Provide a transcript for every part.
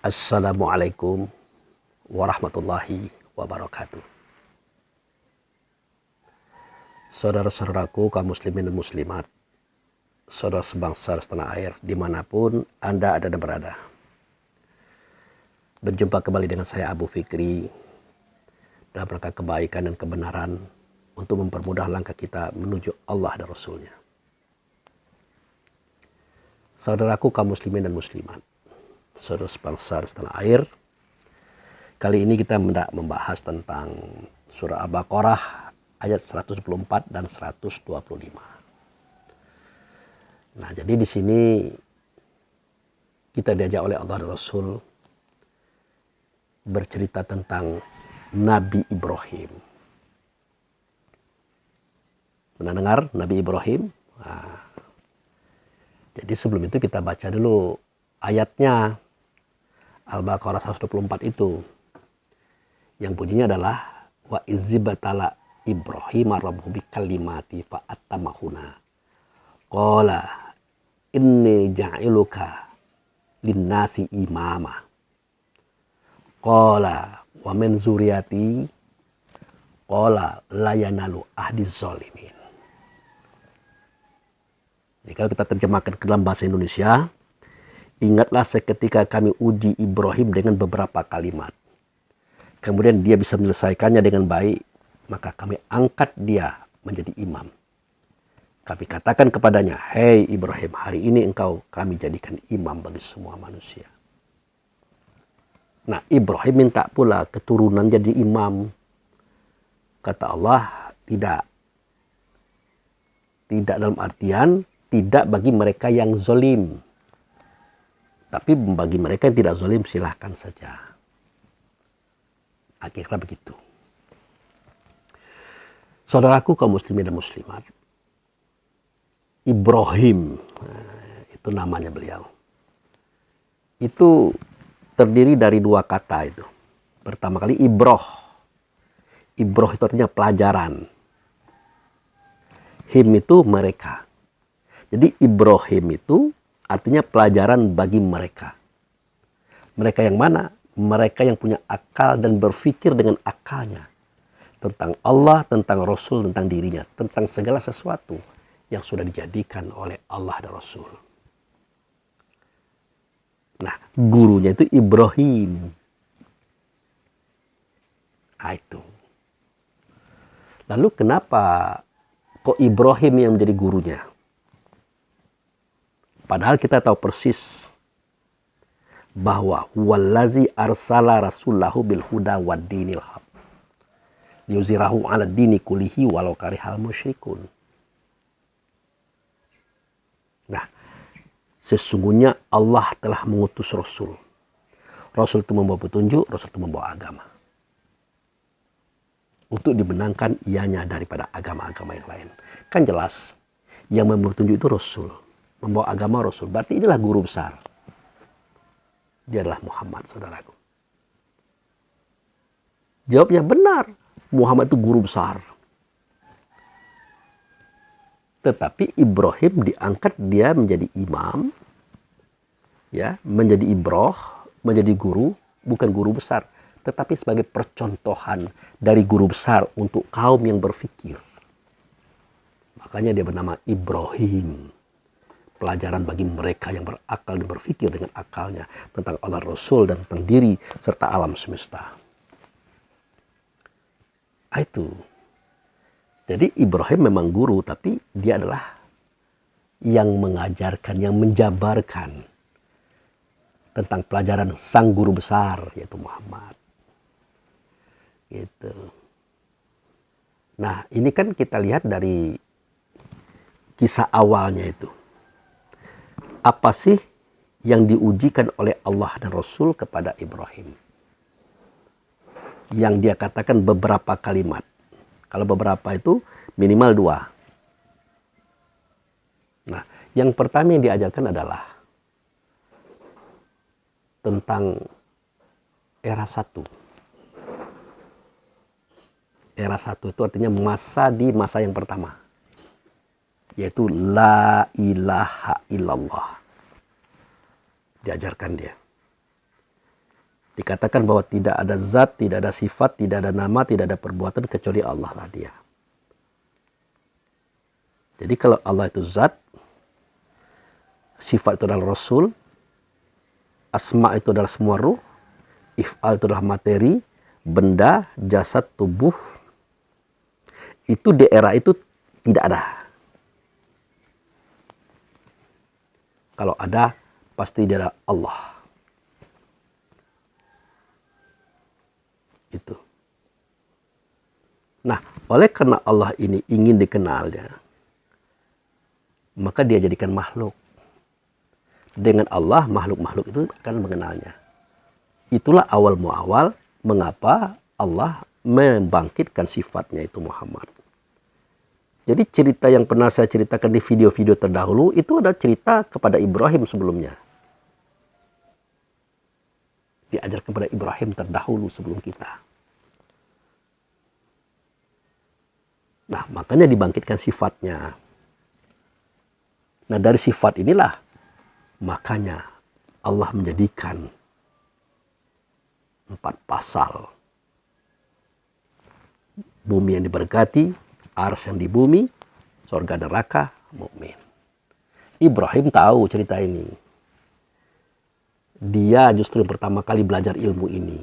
Assalamualaikum warahmatullahi wabarakatuh. Saudara-saudaraku kaum muslimin dan muslimat, saudara sebangsa setanah air dimanapun Anda ada dan berada. Berjumpa kembali dengan saya Abu Fikri dalam rangka kebaikan dan kebenaran untuk mempermudah langkah kita menuju Allah dan Rasulnya. Saudaraku kaum muslimin dan muslimat, saudara sebangsa setanah air, kali ini kita hendak membahas tentang surah Al-Baqarah ayat 124 dan 125. Nah, jadi di sini kita diajak oleh Allah dan Rasul bercerita tentang Nabi Ibrahim. Pernah dengar Nabi Ibrahim? Nah, jadi sebelum itu kita baca dulu ayatnya. Al-Baqarah 124 itu yang bunyinya adalah wa izzibatala Ibrahim rabbuhu bikalimati fa attamahuna qala inni ja'iluka linnasi imama qala wa min zuriyati qala la yanalu ahdi zalimin. Jadi kalau kita terjemahkan ke dalam bahasa Indonesia, ingatlah seketika kami uji Ibrahim dengan beberapa kalimat. Kemudian dia bisa menyelesaikannya dengan baik, maka kami angkat dia menjadi imam. Kami katakan kepadanya, hei Ibrahim, hari ini engkau kami jadikan imam bagi semua manusia. Nah, Ibrahim minta pula keturunan jadi imam. Kata Allah, tidak. Tidak dalam artian, tidak bagi mereka yang zalim. Tapi bagi mereka yang tidak zalim silahkan saja. Akhirnya begitu. Saudaraku kaum muslimin dan muslimat, Ibrahim, itu namanya beliau. Itu terdiri dari dua kata itu. Pertama kali ibroh. Ibroh itu artinya pelajaran. Him itu mereka. Jadi Ibrahim itu artinya pelajaran bagi mereka. Mereka yang mana? Mereka yang punya akal dan berpikir dengan akalnya. Tentang Allah, tentang Rasul, tentang dirinya. Tentang segala sesuatu yang sudah dijadikan oleh Allah dan Rasul. Nah, gurunya itu Ibrahim. Nah, itu. Lalu kenapa kok Ibrahim yang menjadi gurunya? Padahal kita tahu persis bahwa wallazi arsala rasulahu bil huda wad dinil haq liyuzhirahu 'ala dini kullihi walau karihal musyrikun. Nah, sesungguhnya Allah telah mengutus Rasul. Rasul itu membawa petunjuk, Rasul itu membawa agama. Untuk dibenangkan ianya daripada agama-agama yang lain. Kan jelas, yang membawa petunjuk itu Rasul. Membawa agama Rasul. Berarti inilah guru besar. Dia adalah Muhammad, saudaraku. Jawabnya benar. Muhammad itu guru besar. Tetapi Ibrahim diangkat dia menjadi imam. Ya, menjadi ibroh, menjadi guru. Bukan guru besar. Tetapi sebagai percontohan dari guru besar untuk kaum yang berpikir. Makanya dia bernama Ibrahim. Pelajaran bagi mereka yang berakal dan berpikir dengan akalnya tentang Allah Rasul dan tentang diri serta alam semesta. Itu. Jadi Ibrahim memang guru, tapi dia adalah yang mengajarkan, yang menjabarkan tentang pelajaran sang guru besar, yaitu Muhammad. Gitu. Nah, ini kan kita lihat dari kisah awalnya itu. Apa sih yang diujikan oleh Allah dan Rasul kepada Ibrahim? Yang dia katakan beberapa kalimat. Kalau beberapa itu minimal 2. Nah, yang pertama yang diajarkan adalah tentang era 1. Era 1 itu artinya di masa yang pertama. Yaitu la ilaha illallah. Diajarkan dia. Dikatakan bahwa tidak ada zat, tidak ada sifat, tidak ada nama, tidak ada perbuatan kecuali Allah lah dia. Jadi kalau Allah itu zat, sifat itu adalah Rasul, asma itu adalah semua ruh, if'al itu adalah materi, benda, jasad, tubuh, itu di era itu tidak ada. Kalau ada, pasti dia ada Allah. Itu. Nah, oleh karena Allah ini ingin dikenalnya, maka dia jadikan makhluk. Dengan Allah, makhluk-makhluk itu akan mengenalnya. Itulah awal muawal mengapa Allah membangkitkan sifatnya itu Muhammad. Jadi cerita yang pernah saya ceritakan di video-video terdahulu itu adalah cerita kepada Ibrahim sebelumnya. Diajarkan kepada Ibrahim terdahulu sebelum kita. Nah, makanya dibangkitkan sifatnya. Nah, dari sifat inilah makanya Allah menjadikan 4 pasal. Bumi yang diberkati, ars yang di bumi, surga neraka, mukmin. Ibrahim tahu cerita ini. Dia justru yang pertama kali belajar ilmu ini.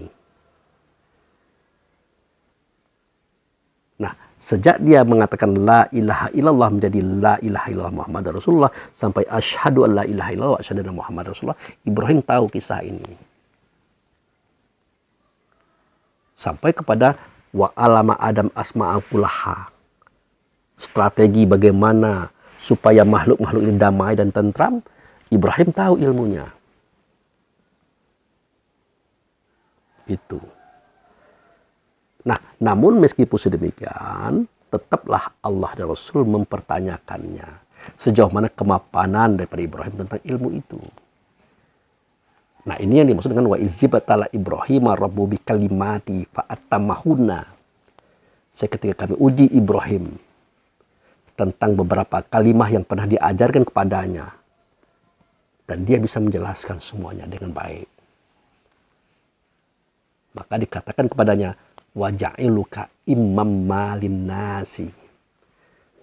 Nah, sejak dia mengatakan la ilaha illallah menjadi la ilaha illallah Muhammad Rasulullah sampai asyhadu an la ilaha illallah wa asyhadu anna Muhammad Rasulullah, Ibrahim tahu kisah ini. Sampai kepada wa alama Adam asma'a kullaha. Strategi bagaimana supaya makhluk-makhluk ini damai dan tentram, Ibrahim tahu ilmunya. Itu. Nah, namun meskipun sedemikian, tetaplah Allah dan Rasul mempertanyakannya. Sejauh mana kemapanan daripada Ibrahim tentang ilmu itu. Nah, ini yang dimaksud dengan wa izzibatala Ibrahim rabbu bi kalimati fa'atamahuna. Ketika kami uji Ibrahim tentang beberapa kalimah yang pernah diajarkan kepadanya. Dan dia bisa menjelaskan semuanya dengan baik. Maka dikatakan kepadanya, waja'iluka imam malin nasi.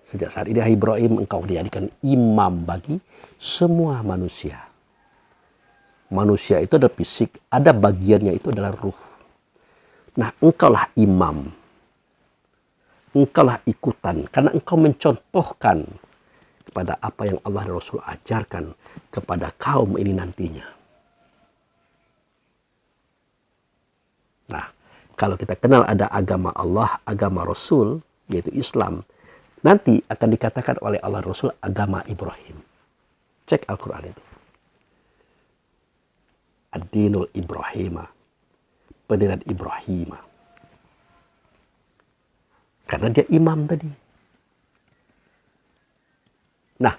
Sejak saat ini Ibrahim engkau dijadikan imam bagi semua manusia. Manusia itu ada fisik, ada bagiannya itu adalah ruh. Nah, engkaulah imam. Engkaulah ikutan. Karena engkau mencontohkan kepada apa yang Allah dan Rasul ajarkan kepada kaum ini nantinya. Nah, kalau kita kenal ada agama Allah, agama Rasul, yaitu Islam, nanti akan dikatakan oleh Allah Rasul agama Ibrahim. Cek Al-Quran itu. Ad-dinul Ibrahimah. Pendirian Ibrahimah. Karena dia imam tadi. Nah,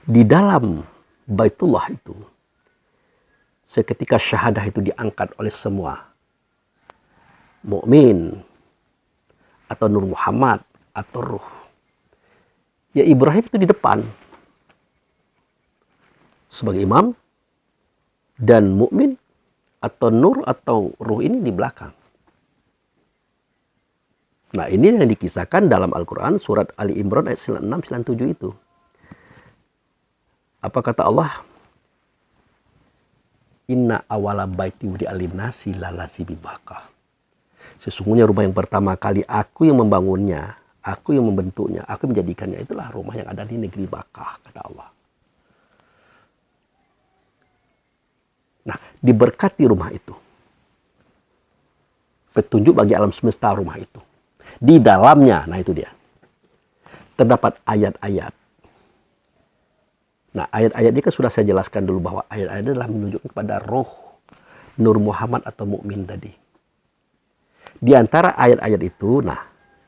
di dalam Baitullah itu, seketika syahadah itu diangkat oleh semua mukmin atau Nur Muhammad atau ruh. Ya Ibrahim itu di depan sebagai imam dan mukmin atau nur atau ruh ini di belakang. Nah, ini yang dikisahkan dalam Al-Quran surat Ali Imran ayat 96-97 itu. Apa kata Allah? Inna awala baiti wudi alinasi lalasi bibaka. Sesungguhnya rumah yang pertama kali aku yang membangunnya, aku yang membentuknya, aku menjadikannya, itulah rumah yang ada di negeri Bakah, kata Allah. Nah, diberkati rumah itu. Petunjuk bagi alam semesta rumah itu. Di dalamnya, nah itu dia. Terdapat ayat-ayat. Nah, ayat-ayat ini kan sudah saya jelaskan dulu bahwa ayat-ayat adalah menunjukkan kepada roh Nur Muhammad atau mukmin tadi. Di antara ayat-ayat itu, nah,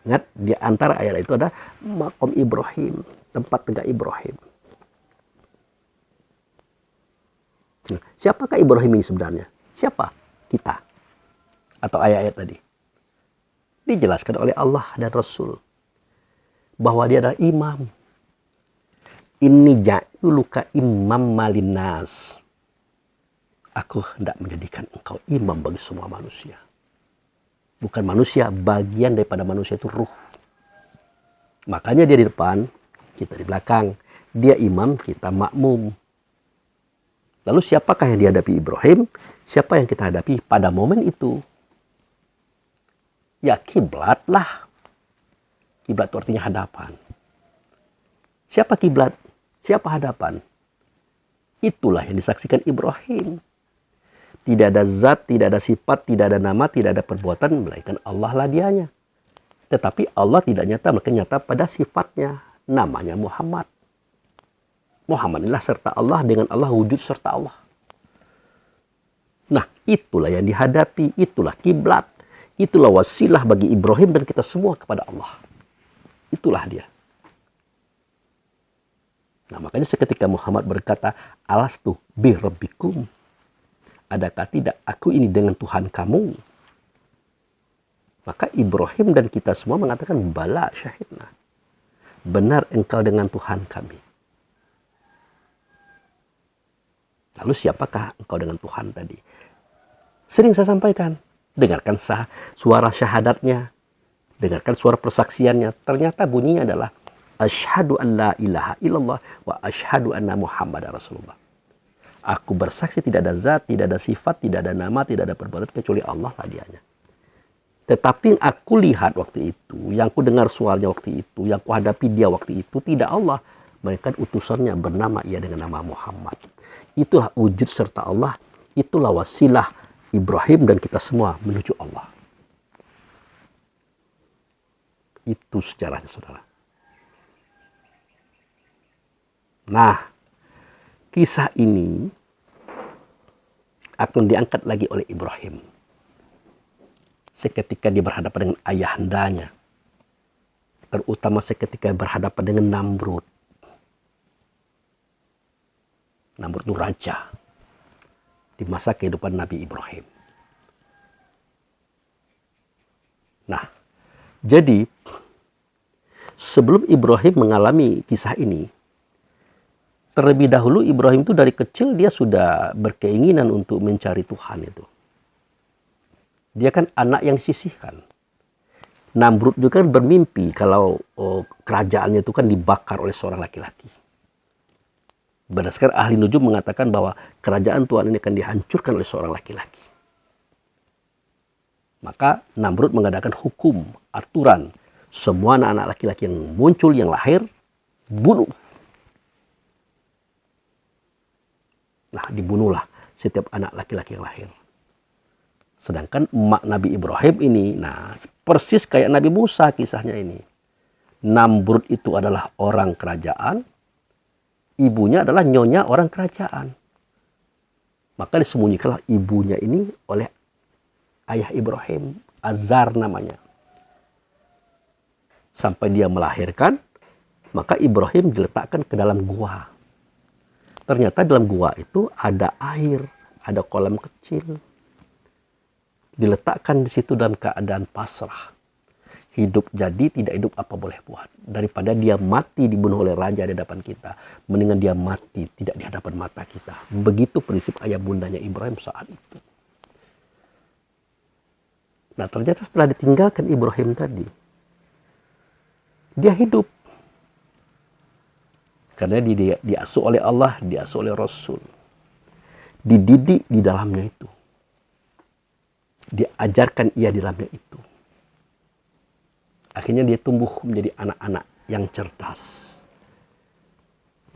ingat, di antara ayat itu ada maqam Ibrahim, tempat tegak Ibrahim. Nah, siapakah Ibrahim ini sebenarnya? Siapa? Kita. Atau ayat-ayat tadi. Dijelaskan oleh Allah dan Rasul. Bahwa dia adalah imam. Inni ja'uluka imam malinas. Aku hendak menjadikan engkau imam bagi semua manusia. Bukan manusia, bagian daripada manusia itu ruh. Makanya dia di depan, kita di belakang. Dia imam, kita makmum. Lalu siapakah yang dihadapi Ibrahim? Siapa yang kita hadapi pada momen itu? Ya kiblat lah. Kiblat itu artinya hadapan. Siapa kiblat? Siapa hadapan? Itulah yang disaksikan Ibrahim. Tidak ada zat, tidak ada sifat, tidak ada nama, tidak ada perbuatan, melainkan Allah lah dianya. Tetapi Allah tidak nyata, maka nyata pada sifatnya. Namanya Muhammad. Muhammad inilah serta Allah, dengan Allah wujud serta Allah. Nah, itulah yang dihadapi, itulah kiblat, itulah wasilah bagi Ibrahim dan kita semua kepada Allah. Itulah dia. Nah, makanya seketika Muhammad berkata, alastu bi rabbikum. Adakah tidak aku ini dengan Tuhan kamu? Maka Ibrahim dan kita semua mengatakan, bala syahidna. Benar engkau dengan Tuhan kami. Lalu siapakah engkau dengan Tuhan tadi? Sering saya sampaikan. Dengarkan suara syahadatnya. Dengarkan suara persaksiannya. Ternyata bunyinya adalah asyhadu an la ilaha illallah wa asyhadu anna Muhammad Rasulullah. Aku bersaksi tidak ada zat, tidak ada sifat, tidak ada nama, tidak ada perbuatan kecuali Allah lah dianya. Tetapi yang aku lihat waktu itu, yang ku dengar suaranya waktu itu, yang ku hadapi dia waktu itu, tidak Allah. Melainkan utusannya bernama ia dengan nama Muhammad. Itulah wujud serta Allah, itulah wasilah Ibrahim dan kita semua menuju Allah. Itu sejarahnya, saudara. Nah, kisah ini akan diangkat lagi oleh Ibrahim. Seketika dia berhadapan dengan ayahandanya. Terutama seketika berhadapan dengan Namrud. Namrud itu raja di masa kehidupan Nabi Ibrahim. Nah, jadi sebelum Ibrahim mengalami kisah ini, terlebih dahulu Ibrahim itu dari kecil dia sudah berkeinginan untuk mencari Tuhan itu. Dia kan anak yang disisihkan. Namrud juga kan bermimpi kalau kerajaannya itu kan dibakar oleh seorang laki-laki. Berdasarkan ahli nujum mengatakan bahwa kerajaan Tuhan ini akan dihancurkan oleh seorang laki-laki. Maka Namrud mengadakan hukum, aturan. Semua anak-anak laki-laki yang muncul, yang lahir, bunuh. Nah, dibunuhlah setiap anak laki-laki yang lahir. Sedangkan emak Nabi Ibrahim ini, nah persis kayak Nabi Musa kisahnya ini. Namrud itu adalah orang kerajaan, ibunya adalah nyonya orang kerajaan. Maka disembunyikanlah ibunya ini oleh ayah Ibrahim, Azar namanya. Sampai dia melahirkan, maka Ibrahim diletakkan ke dalam gua. Ternyata dalam gua itu ada air, ada kolam kecil. Diletakkan di situ dalam keadaan pasrah. Hidup jadi, tidak hidup apa boleh buat. Daripada dia mati dibunuh oleh raja di hadapan kita, mendingan dia mati tidak di hadapan mata kita. Begitu prinsip ayah bundanya Ibrahim saat itu. Nah, ternyata setelah ditinggalkan Ibrahim tadi, dia hidup. Karena dia diasuh oleh Allah, diasuh oleh Rasul. Dididik di dalamnya itu. Diajarkan ia di dalamnya itu. Akhirnya dia tumbuh menjadi anak-anak yang cerdas.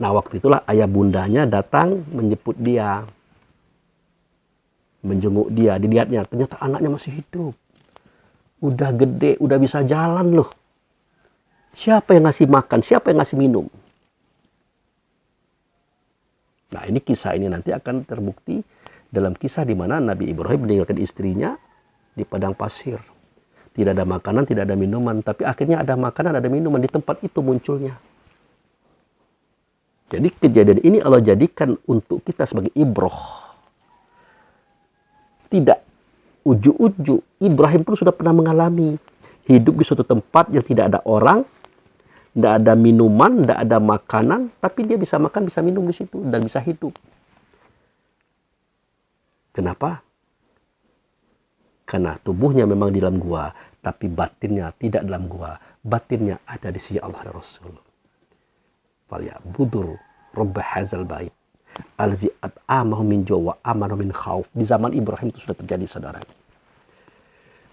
Nah, waktu itulah ayah bundanya datang menjemput dia. Menjenguk dia, dilihatnya. Ternyata anaknya masih hidup. Udah gede, udah bisa jalan loh. Siapa yang ngasih makan? Siapa yang ngasih minum? Nah, ini kisah ini nanti akan terbukti dalam kisah di mana Nabi Ibrahim meninggalkan istrinya di padang pasir. Tidak ada makanan, tidak ada minuman. Tapi akhirnya ada makanan, ada minuman. Di tempat itu munculnya. Jadi kejadian ini Allah jadikan untuk kita sebagai ibroh. Tidak ujuk-ujuk. Ibrahim pun sudah pernah mengalami. Hidup di suatu tempat yang tidak ada orang. Tidak ada minuman, tidak ada makanan. Tapi dia bisa makan, bisa minum di situ. Dan bisa hidup. Kenapa? Karena tubuhnya memang di dalam gua, tapi batinnya tidak dalam gua. Batinnya ada di sisi Allah dan Rasul. Falyabudur rabb hadzal bait allazi at'amahum min ju' wa amanahum min khauf. Di zaman Ibrahim itu sudah terjadi, saudara.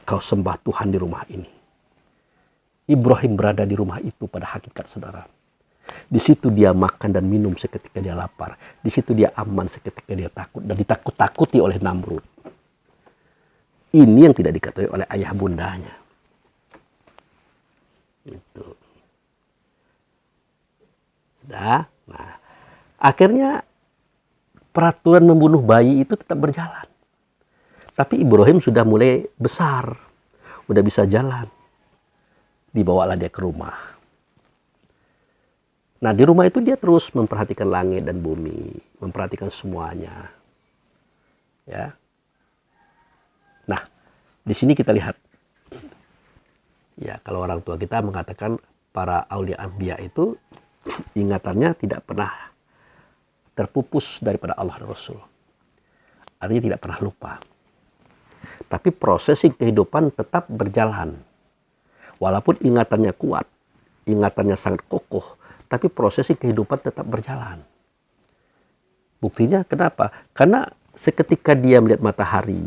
Kau sembah Tuhan di rumah ini. Ibrahim berada di rumah itu pada hakikat, saudara. Di situ dia makan dan minum seketika dia lapar. Di situ dia aman seketika dia takut dan ditakut-takuti oleh Namrud. Ini yang tidak diketahui oleh ayah bundanya. Itu. Nah, akhirnya peraturan membunuh bayi itu tetap berjalan. Tapi Ibrahim sudah mulai besar, udah bisa jalan. Dibawalah dia ke rumah. Nah, di rumah itu dia terus memperhatikan langit dan bumi, memperhatikan semuanya. Ya. Nah, di sini kita lihat. Ya, kalau orang tua kita mengatakan para aulia anbiya itu ingatannya tidak pernah terpupus daripada Allah dan Rasul. Artinya tidak pernah lupa. Tapi prosesi kehidupan tetap berjalan. Walaupun ingatannya kuat, ingatannya sangat kokoh, tapi prosesi kehidupan tetap berjalan. Buktinya kenapa? Karena seketika dia melihat matahari,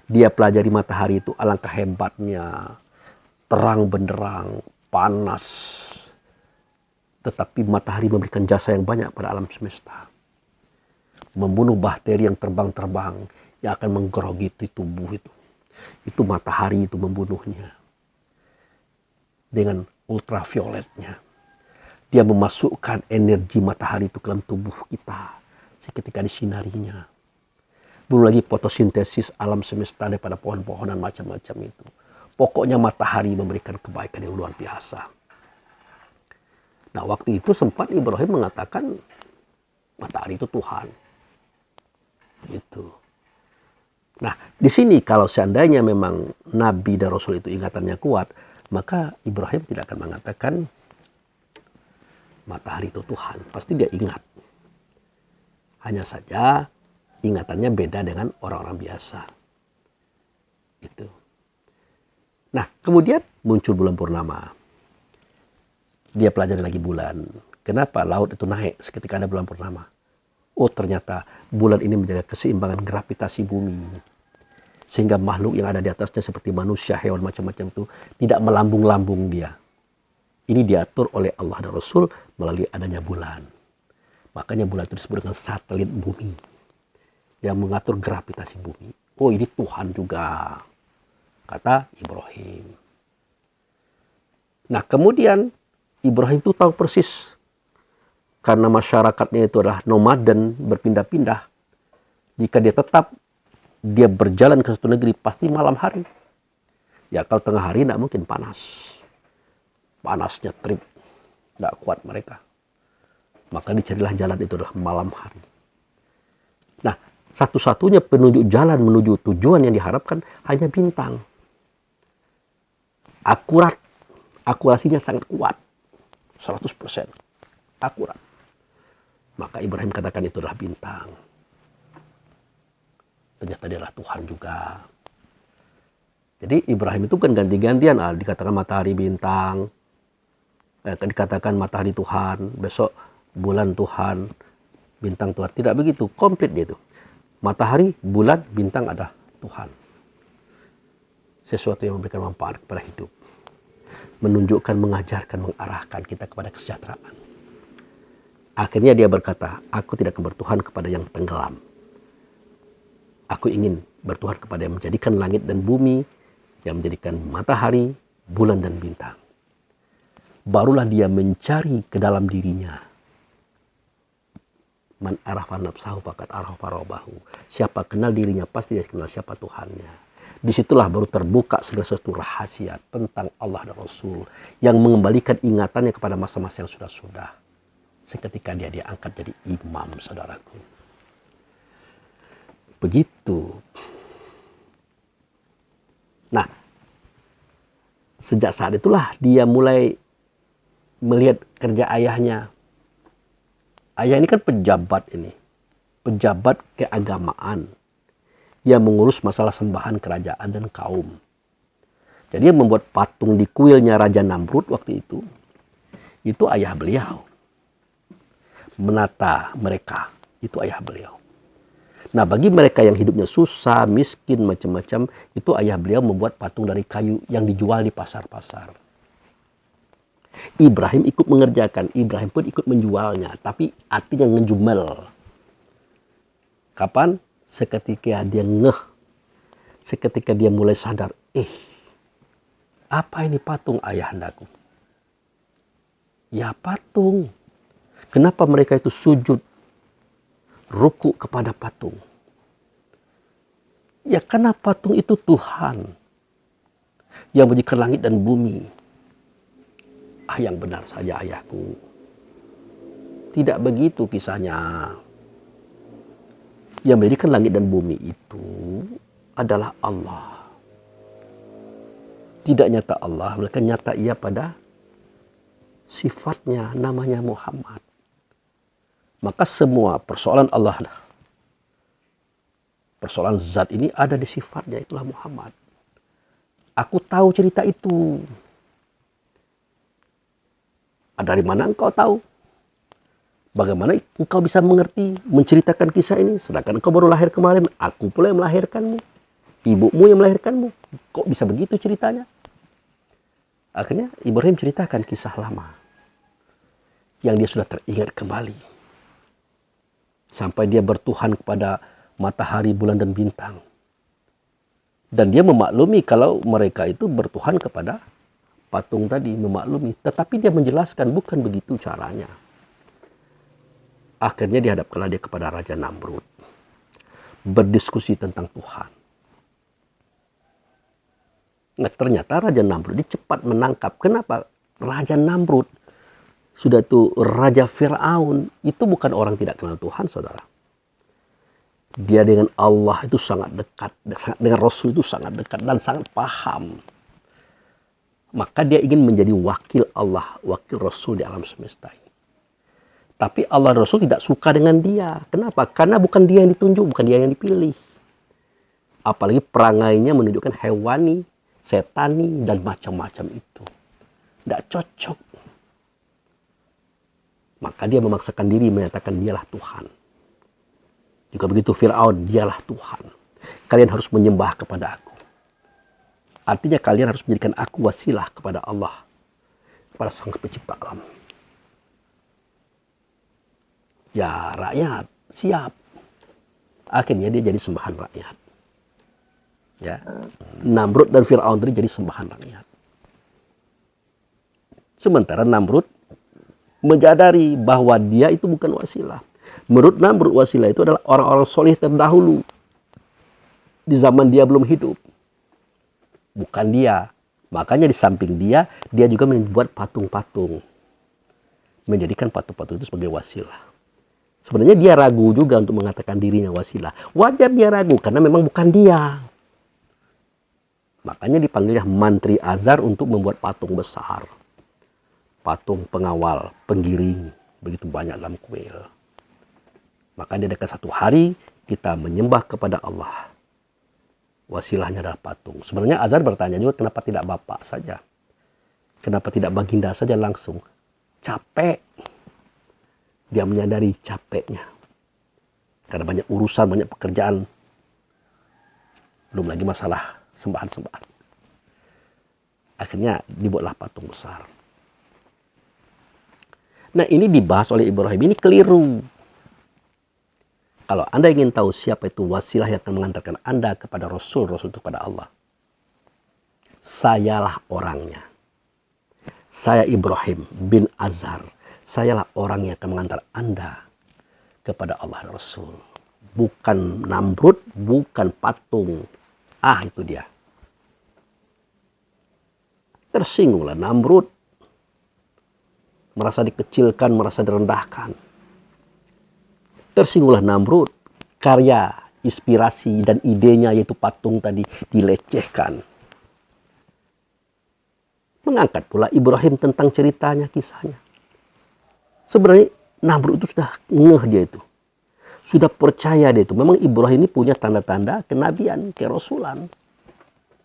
dia pelajari matahari itu alangkah hebatnya, terang benderang, panas. Tetapi matahari memberikan jasa yang banyak pada alam semesta. Membunuh bakteri yang terbang-terbang, yang akan menggerogoti tubuh itu. Itu matahari itu membunuhnya. Dengan ultravioletnya. Dia memasukkan energi matahari itu ke dalam tubuh kita. Seketika disinarinya. Belum lagi fotosintesis alam semesta daripada pohon-pohonan macam-macam itu. Pokoknya matahari memberikan kebaikan yang luar biasa. Nah, waktu itu sempat Ibrahim mengatakan matahari itu Tuhan. Gitu. Nah, di sini kalau seandainya memang Nabi dan Rasul itu ingatannya kuat, maka Ibrahim tidak akan mengatakan matahari itu Tuhan. Pasti dia ingat. Hanya saja ingatannya beda dengan orang-orang biasa. Itu. Nah, kemudian muncul bulan purnama. Dia pelajari lagi bulan. Kenapa laut itu naik seketika ada bulan purnama? Oh, ternyata bulan ini menjaga keseimbangan gravitasi bumi. Sehingga makhluk yang ada di atasnya seperti manusia, hewan macam-macam itu tidak melambung-lambung dia. Ini diatur oleh Allah dan Rasul melalui adanya bulan. Makanya bulan itu disebut dengan satelit bumi. Yang mengatur gravitasi bumi. Oh, ini Tuhan juga, kata Ibrahim. Nah, kemudian Ibrahim itu tahu persis. Karena masyarakatnya itu adalah nomaden, berpindah-pindah. Jika dia berjalan ke suatu negeri, pasti malam hari. Ya, kalau tengah hari tidak mungkin panas. Panasnya terik. Tidak kuat mereka. Maka dicarilah jalan itu adalah malam hari. Nah, satu-satunya penunjuk jalan menuju tujuan yang diharapkan hanya bintang. Akurat. Akurasinya sangat kuat. 100%. Akurat. Maka Ibrahim katakan itu adalah bintang. Ternyata dia adalah Tuhan juga. Jadi Ibrahim itu kan ganti-gantian. Dikatakan matahari bintang. Dikatakan matahari Tuhan. Besok bulan Tuhan. Bintang Tuhan. Tidak begitu. Komplit dia itu. Matahari, bulan, bintang ada Tuhan. Sesuatu yang memberikan manfaat kepada hidup. Menunjukkan, mengajarkan, mengarahkan kita kepada kesejahteraan. Akhirnya dia berkata, aku tidak akan bertuhan kepada yang tenggelam. Aku ingin bertuhan kepada yang menjadikan langit dan bumi, yang menjadikan matahari, bulan dan bintang. Barulah dia mencari ke dalam dirinya. Man arafa nafsahu faqad arafa rabbahu. Siapa kenal dirinya, pasti dia kenal siapa Tuhannya. Disitulah baru terbuka segala sesuatu rahasia tentang Allah dan Rasul. Yang mengembalikan ingatannya kepada masa-masa yang sudah-sudah. Seketika dia diangkat jadi imam, saudaraku. Begitu. Nah, sejak saat itulah dia mulai melihat kerja ayahnya. Ayah ini kan pejabat ini. Pejabat keagamaan. yang mengurus masalah sembahan kerajaan dan kaum. Jadi yang membuat patung di kuilnya Raja Namrud waktu itu ayah beliau. Menata mereka, itu ayah beliau. Nah, bagi mereka yang hidupnya susah, miskin, macam-macam, itu ayah beliau membuat patung dari kayu yang dijual di pasar-pasar. Ibrahim ikut mengerjakan, Ibrahim pun ikut menjualnya, tapi artinya ngejumel. Kapan? Seketika dia seketika dia mulai sadar, apa ini patung ayahandaku? Ya patung. Kenapa mereka itu sujud, ruku kepada patung? Ya karena patung itu Tuhan yang menjadikan langit dan bumi. Yang benar saja ayahku. Tidak begitu kisahnya. Yang menjadikan langit dan bumi itu adalah Allah. Tidak nyata Allah, melainkan nyata ia pada sifatnya, namanya Muhammad. Maka semua persoalan Allah, persoalan zat ini ada di sifatnya, itulah Muhammad. Aku tahu cerita itu. Dari mana engkau tahu? Bagaimana engkau bisa mengerti, menceritakan kisah ini? Sedangkan engkau baru lahir kemarin, aku pula yang melahirkanmu. Ibumu yang melahirkanmu. Kok bisa begitu ceritanya? Akhirnya Ibrahim ceritakan kisah lama. Yang dia sudah teringat kembali. Sampai dia bertuhan kepada matahari, bulan, dan bintang. Dan dia memaklumi kalau mereka itu bertuhan kepada patung tadi, memaklumi. Tetapi dia menjelaskan bukan begitu caranya. Akhirnya dihadapkanlah dia kepada Raja Namrud. Berdiskusi tentang Tuhan. Nah, ternyata Raja Namrud ini cepat menangkap. Kenapa? Raja Namrud, sudah itu Raja Fir'aun, itu bukan orang tidak kenal Tuhan, saudara. Dia dengan Allah itu sangat dekat. Dengan Rasul itu sangat dekat dan sangat paham. Maka dia ingin menjadi wakil Allah, wakil Rasul di alam semesta ini. Tapi Allah dan Rasul tidak suka dengan dia. Kenapa? Karena bukan dia yang ditunjuk, bukan dia yang dipilih. Apalagi perangainya menunjukkan hewani, setani, dan macam-macam itu. Tidak cocok. Maka dia memaksakan diri menyatakan dialah Tuhan. Juga begitu Fir'aun, dialah Tuhan. Kalian harus menyembah kepada aku. Artinya kalian harus menjadikan aku wasilah kepada Allah. Kepada Sang Pencipta alam. Ya rakyat siap. Akhirnya dia jadi sembahan rakyat. Ya, Namrud dan Fir'aun tadi jadi sembahan rakyat. Sementara Namrud menyadari bahwa dia itu bukan wasilah. Menurut Namrud, wasilah itu adalah orang-orang soleh terdahulu. Di zaman dia belum hidup. Bukan dia. Makanya di samping dia juga membuat patung-patung. Menjadikan patung-patung itu sebagai wasilah. Sebenarnya dia ragu juga untuk mengatakan dirinya wasilah. Wajar dia ragu karena memang bukan dia. Makanya dipanggilnya Mantri Azhar untuk membuat patung besar. Patung pengawal, penggiring, begitu banyak dalam kuil. Maka diadakan satu hari kita menyembah kepada Allah. Wasilahnya adalah patung. Sebenarnya Azhar bertanya juga kenapa tidak bapak saja. Kenapa tidak baginda saja langsung. Capek. Dia menyadari capeknya. Karena banyak urusan, banyak pekerjaan. Belum lagi masalah sembahan-sembahan. Akhirnya dibuatlah patung besar. Nah, ini dibahas oleh Ibrahim. Ini keliru. Kalau Anda ingin tahu siapa itu wasilah yang akan mengantarkan Anda kepada Rasul, Rasul itu kepada Allah. Sayalah orangnya. Saya Ibrahim bin Azhar. Sayalah orang yang akan mengantar Anda kepada Allah dan Rasul. Bukan Namrud, bukan patung. Itu dia. Tersinggunglah Namrud. Merasa dikecilkan, merasa direndahkan. Tersinggunglah Namrud. Karya, inspirasi, dan idenya yaitu patung tadi dilecehkan. Mengangkat pula Ibrahim tentang ceritanya, kisahnya. Sebenarnya Namrud itu sudah ngeh dia itu. Sudah percaya dia itu. Memang Ibrahim ini punya tanda-tanda kenabian, kerasulan.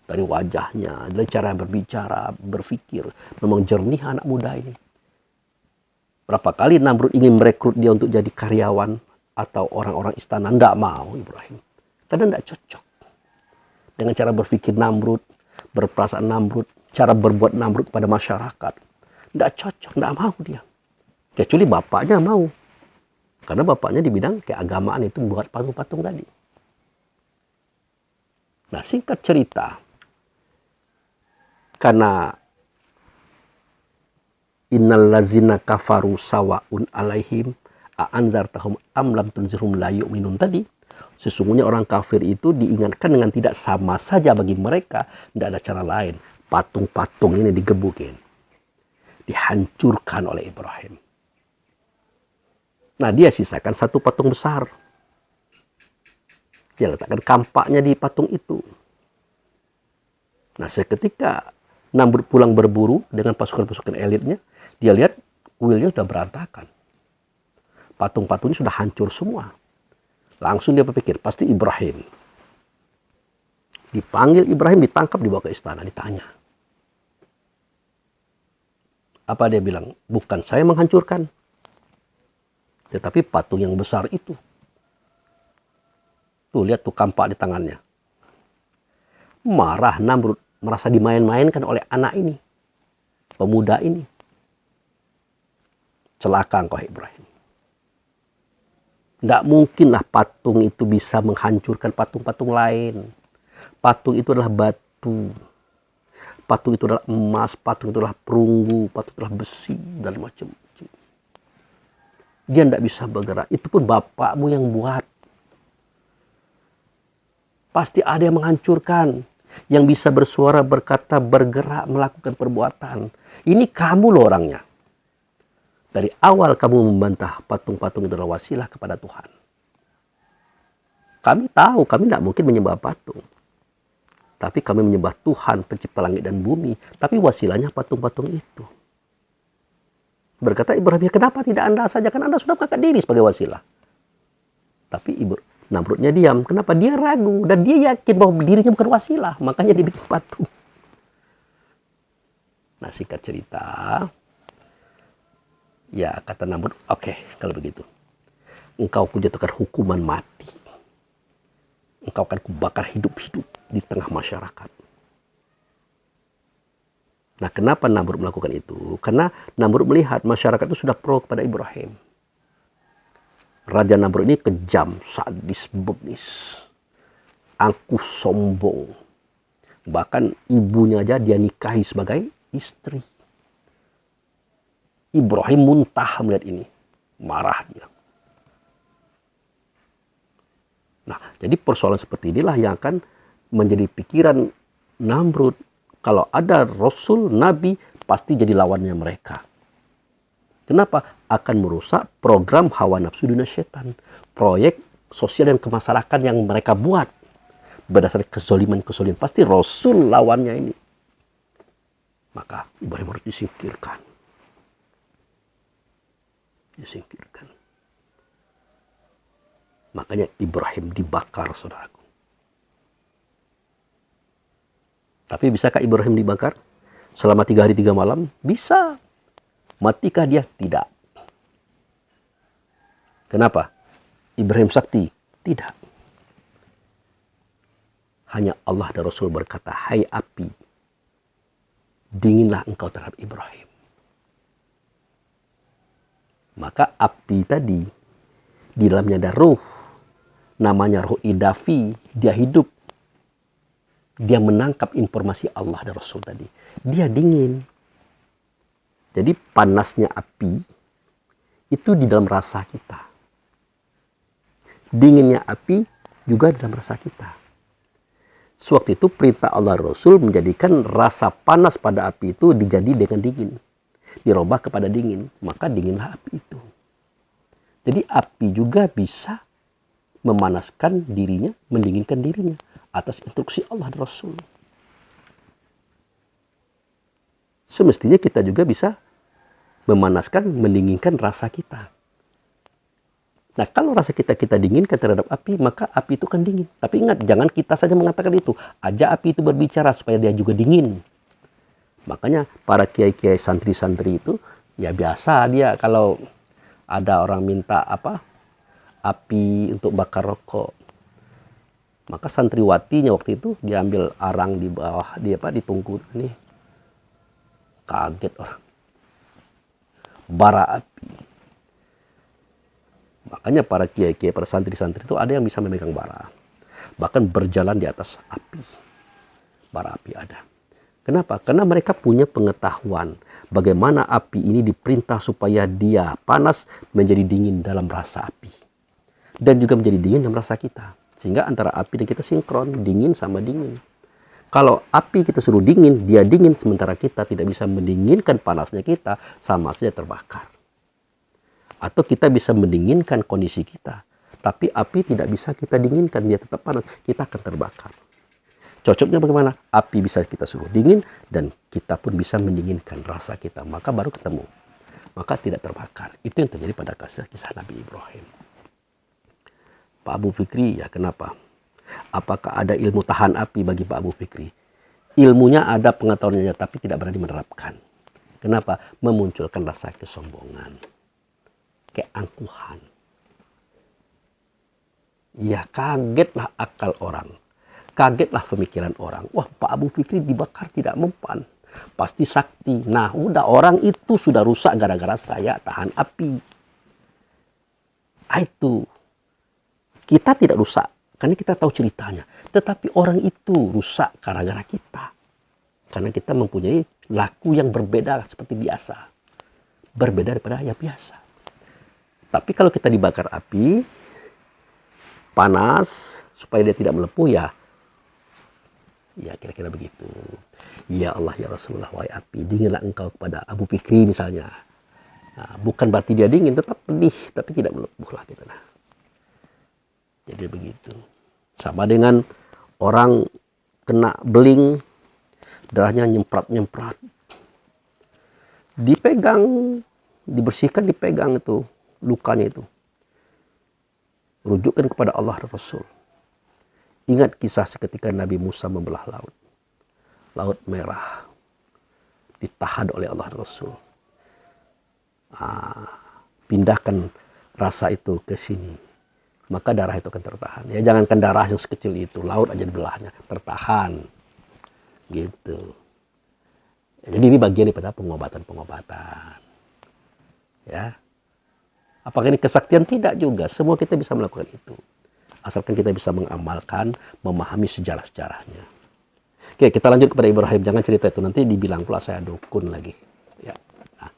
Dari wajahnya, dari cara berbicara, berpikir. Memang jernih anak muda ini. Berapa kali Namrud ingin merekrut dia untuk jadi karyawan atau orang-orang istana. Tidak mau Ibrahim. Karena tidak cocok. Dengan cara berpikir Namrud, berperasaan Namrud, cara berbuat Namrud pada masyarakat. Tidak cocok, tidak mau dia. Kecuali bapaknya mau. Karena bapaknya di bidang keagamaan itu buat patung-patung tadi. Nah, singkat cerita, karena innal lazina kafaru sawaun alaihim a'anzartahum am lam tunzirhum la yu'minun tadi, sesungguhnya orang kafir itu diingatkan dengan tidak sama saja bagi mereka, tidak ada cara lain. Patung-patung ini digebukin, dihancurkan oleh Ibrahim. Nah, dia sisakan satu patung besar. Dia letakkan kampaknya di patung itu. Nah, seketika Namrud pulang berburu dengan pasukan-pasukan elitnya, dia lihat kuilnya sudah berantakan. Patung-patungnya sudah hancur semua. Langsung dia berpikir, pasti Ibrahim. Dipanggil Ibrahim, ditangkap, dibawa ke istana, ditanya. Apa dia bilang? Bukan saya menghancurkan. Tetapi patung yang besar itu. Tuh, lihat tuh kampak di tangannya. Marah Namrud, merasa dimain-mainkan oleh anak ini. Pemuda ini. Celaka engkau Ibrahim. Tidak mungkinlah patung itu bisa menghancurkan patung-patung lain. Patung itu adalah batu. Patung itu adalah emas, patung itu adalah perunggu, patung itu adalah besi, dan macam-macam. Dia tidak bisa bergerak. Itu pun bapakmu yang buat. Pasti ada yang menghancurkan. Yang bisa bersuara, berkata, bergerak, melakukan perbuatan. Ini kamu loh orangnya. Dari awal kamu membantah patung-patung itu adalah wasilah kepada Tuhan. Kami tahu, kami tidak mungkin menyembah patung. Tapi kami menyembah Tuhan, pencipta langit dan bumi. Tapi wasilahnya patung-patung itu. Berkata Ibrahim, kenapa tidak Anda saja? Kan Anda sudah mengangkat diri sebagai wasilah. Tapi Namrudnya diam. Kenapa? Dia ragu. Dan dia yakin bahwa dirinya bukan wasilah. Makanya dia bikin patung. Nah, singkat cerita. Ya, kata Namrud, oke, kalau begitu. Engkau kujatuhkan hukuman mati. Engkau akan kubakar hidup-hidup di tengah masyarakat. Nah, kenapa Namrud melakukan itu? Karena Namrud melihat masyarakat itu sudah pro kepada Ibrahim. Raja Namrud ini kejam, sadis, bengis, angkuh, sombong. Bahkan ibunya aja dia nikahi sebagai istri. Ibrahim muntah melihat ini. Marah dia. Nah, jadi persoalan seperti inilah yang akan menjadi pikiran Namrud. Kalau ada Rasul, Nabi, pasti jadi lawannya mereka. Kenapa? Akan merusak program hawa nafsu dunia setan. Proyek sosial dan kemasyarakatan yang mereka buat. Berdasarkan kezoliman-kezoliman. Pasti Rasul lawannya ini. Maka Ibrahim harus disingkirkan. Disingkirkan. Makanya Ibrahim dibakar, saudaraku. Tapi bisakah Ibrahim dibakar selama 3 hari 3 malam? Bisa. Matikah dia? Tidak. Kenapa? Ibrahim sakti? Tidak. Hanya Allah dan Rasul berkata, hai api, dinginlah engkau terhadap Ibrahim. Maka api tadi, di dalamnya ada ruh. Namanya ruh idafi, dia hidup. Dia menangkap informasi Allah dan Rasul tadi. Dia dingin. Jadi panasnya api itu di dalam rasa kita. Dinginnya api juga di dalam rasa kita. Sewaktu itu perintah Allah Rasul menjadikan rasa panas pada api itu dijadi dengan dingin. Dirubah kepada dingin. Maka dinginlah api itu. Jadi api juga bisa memanaskan dirinya, mendinginkan dirinya. Atas instruksi Allah dan Rasul. Semestinya kita juga bisa memanaskan, mendinginkan rasa kita. Nah, kalau rasa kita dinginkan terhadap api, maka api itu kan dingin. Tapi ingat, jangan kita saja mengatakan itu. Ajak api itu berbicara supaya dia juga dingin. Makanya para kiai-kiai santri-santri itu, ya biasa dia kalau ada orang minta api untuk bakar rokok. Maka santriwatinya waktu itu diambil arang di bawah, di tungku. Nih, kaget orang. Bara api. Makanya para kiai-kiai, para santri-santri itu ada yang bisa memegang bara. Bahkan berjalan di atas api. Bara api ada. Kenapa? Karena mereka punya pengetahuan bagaimana api ini diperintah supaya dia panas menjadi dingin dalam rasa api. Dan juga menjadi dingin dalam rasa kita. Sehingga antara api dan kita sinkron, dingin sama dingin. Kalau api kita suruh dingin, dia dingin, sementara kita tidak bisa mendinginkan panasnya kita, sama saja terbakar. Atau kita bisa mendinginkan kondisi kita, tapi api tidak bisa kita dinginkan, dia tetap panas, kita akan terbakar. Cocoknya bagaimana? Api bisa kita suruh dingin, dan kita pun bisa mendinginkan rasa kita, maka baru ketemu. Maka tidak terbakar. Itu yang terjadi pada kisah Nabi Ibrahim. Pak Abu Fikri, ya kenapa? Apakah ada ilmu tahan api bagi Pak Abu Fikri? Ilmunya ada, pengetahuannya, tapi tidak berani menerapkan. Kenapa? Memunculkan rasa kesombongan. Keangkuhan. Ya kagetlah akal orang. Kagetlah pemikiran orang. Wah, Pak Abu Fikri dibakar tidak mempan. Pasti sakti. Nah, udah orang itu sudah rusak gara-gara saya tahan api. Itu. Kita tidak rusak. Karena kita tahu ceritanya. Tetapi orang itu rusak gara-gara kita. Karena kita mempunyai laku yang berbeda seperti biasa. Berbeda daripada yang biasa. Tapi kalau kita dibakar api, panas, supaya dia tidak melepuh, ya kira-kira begitu. Ya Allah, ya Rasulullah, wahai api, dinginlah engkau kepada Abu Fikri misalnya. Nah, bukan berarti dia dingin, tetap pedih, tapi tidak melepuh lah gitu. Nah. Jadi begitu. Sama dengan orang kena beling, darahnya nyemprat-nyemprat. Dipegang, dibersihkan, dipegang itu. Lukanya itu. Rujukkan kepada Allah dan Rasul. Ingat kisah seketika Nabi Musa membelah laut. Laut merah. Ditahan oleh Allah dan Rasul. Pindahkan rasa itu ke sini. Maka darah itu akan tertahan. Ya jangankan darah yang sekecil itu. Laut aja dibelahnya. Tertahan. Gitu. Jadi ini bagian daripada pengobatan-pengobatan. Ya. Apakah ini kesaktian? Tidak juga. Semua kita bisa melakukan itu. Asalkan kita bisa mengamalkan, memahami sejarah-sejarahnya. Oke, kita lanjut kepada Ibrahim. Jangan cerita itu. Nanti dibilang pula saya dukun lagi. Ya. Nah.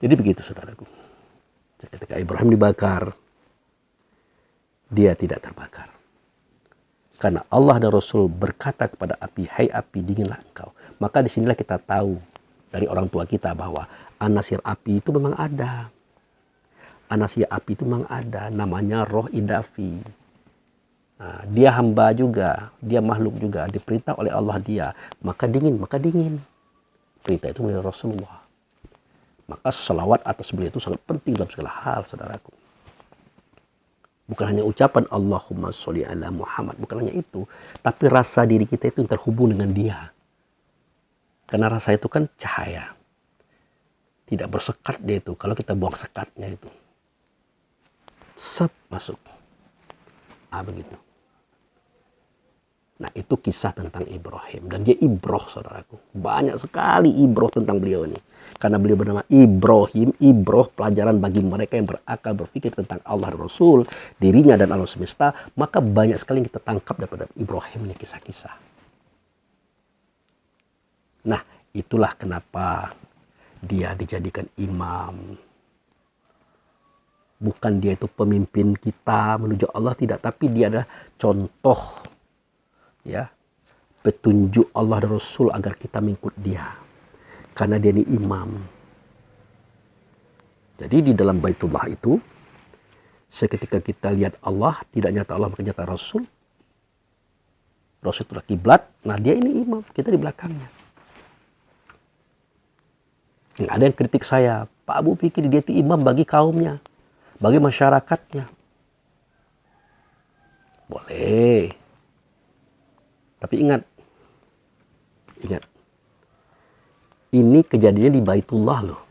Jadi begitu saudaraku. Ketika Ibrahim dibakar, dia tidak terbakar. Karena Allah dan Rasul berkata kepada api, hai api, dinginlah engkau. Maka disinilah kita tahu dari orang tua kita bahwa anasir api itu memang ada. Anasir api itu memang ada, namanya roh idafi. Nah, dia hamba juga, dia makhluk juga, diperintah oleh Allah dia. Maka dingin. Perintah itu dari Rasulullah. Maka selawat atas beliau itu sangat penting dalam segala hal, saudaraku. Bukan hanya ucapan Allahumma sholli ala Muhammad, bukan hanya itu. Tapi rasa diri kita itu terhubung dengan dia. Karena rasa itu kan cahaya. Tidak bersekat dia itu, kalau kita buang sekatnya itu. Masuk. Begitu. Nah itu kisah tentang Ibrahim. Dan dia ibroh saudaraku. Banyak sekali ibroh tentang beliau ini. Karena beliau bernama Ibrahim. Ibroh pelajaran bagi mereka yang berakal berpikir tentang Allah dan Rasul. Dirinya dan alam semesta. Maka banyak sekali yang kita tangkap daripada Ibrahim ini kisah-kisah. Nah itulah kenapa dia dijadikan imam. Bukan dia itu pemimpin kita menuju Allah, tidak. Tapi dia adalah contoh, ya, petunjuk Allah dan Rasul agar kita mengikut dia. Karena dia ini imam. Jadi di dalam Baitullah itu, seketika kita lihat Allah, tidak nyata Allah, maka nyata Rasul. Rasul itulah kiblat, nah dia ini imam, kita di belakangnya. Yang ada yang kritik saya, Pak Abu Fikri dia itu imam bagi kaumnya. bagi masyarakatnya. Boleh. Tapi ingat, ini kejadiannya di Baitullah loh.